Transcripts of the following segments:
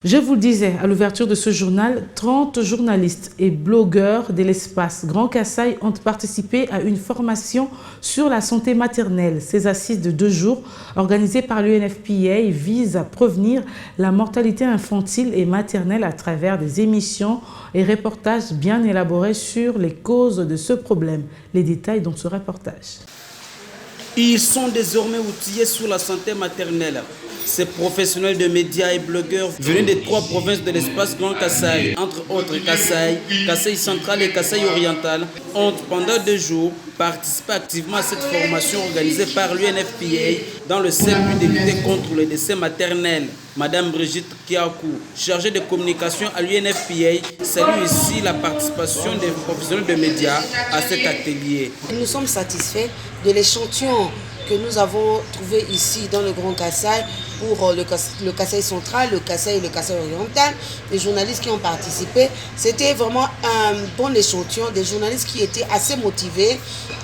Je vous le disais à l'ouverture de ce journal, 30 journalistes et blogueurs de l'espace Grand Kasaï ont participé à une formation sur la santé maternelle. Ces assises de 2 jours, organisées par l'UNFPA, visent à prévenir la mortalité infantile et maternelle à travers des émissions et reportages bien élaborés sur les causes de ce problème. Les détails dans ce reportage. Ils sont désormais outillés sur la santé maternelle. Ces professionnels de médias et blogueurs venus des 3 provinces de l'espace Grand Kasaï, entre autres Kasaï, Kasaï central et Kasaï oriental, ont pendant 2 jours participé activement à cette formation organisée par l'UNFPA dans le seul but de lutter contre le décès maternel. Madame Brigitte Kiakou, chargée de communication à l'UNFPA, salue ici la participation des professionnels de médias à cet atelier. Nous sommes satisfaits de l'échantillon que nous avons trouvé ici dans le Grand Kasaï pour le Kasaï central, le Kasaï et le Kasaï oriental. Les journalistes qui ont participé, c'était vraiment un bon échantillon, des journalistes qui étaient assez motivés,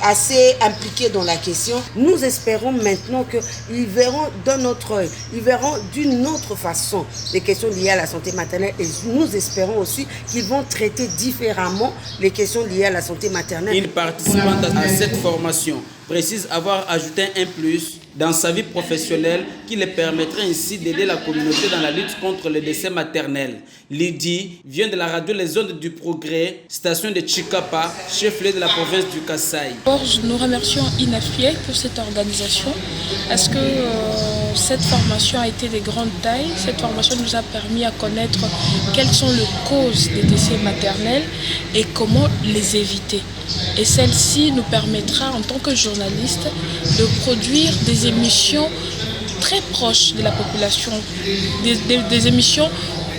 assez impliqués dans la question. Nous espérons maintenant qu'ils verront d'un autre œil, ils verront d'une autre façon les questions liées à la santé maternelle et nous espérons aussi qu'ils vont traiter différemment les questions liées à la santé maternelle. Une participante à cette formation précise avoir ajouté un plus dans sa vie professionnelle qui les permettrait ainsi d'aider la communauté dans la lutte contre le décès maternel. Lydie vient de la radio Les Ondes du Progrès, station de Chikapa, chef-lieu de la province du Kasaï. Nous remercions INFPA pour cette organisation parce que cette formation a été de grande taille. Cette formation nous a permis à connaître quelles sont les causes des décès maternels et comment les éviter. Et celle-ci nous permettra en tant que journaliste de produire des émissions très proches de la population, des émissions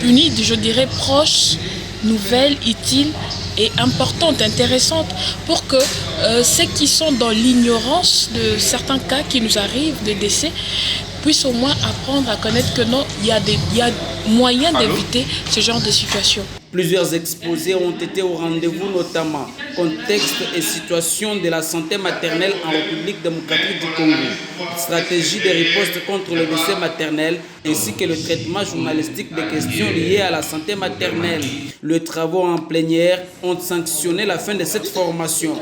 unies, je dirais proches, nouvelles, utiles et importantes, intéressantes pour que ceux qui sont dans l'ignorance de certains cas qui nous arrivent de décès puissent au moins apprendre à connaître que non, il y a moyen d'éviter ce genre de situation. Plusieurs exposés ont été au rendez-vous, notamment contexte et situation de la santé maternelle en République démocratique du Congo, stratégie de riposte contre le décès maternel, ainsi que le traitement journalistique des questions liées à la santé maternelle. Les travaux en plénière ont sanctionné la fin de cette formation.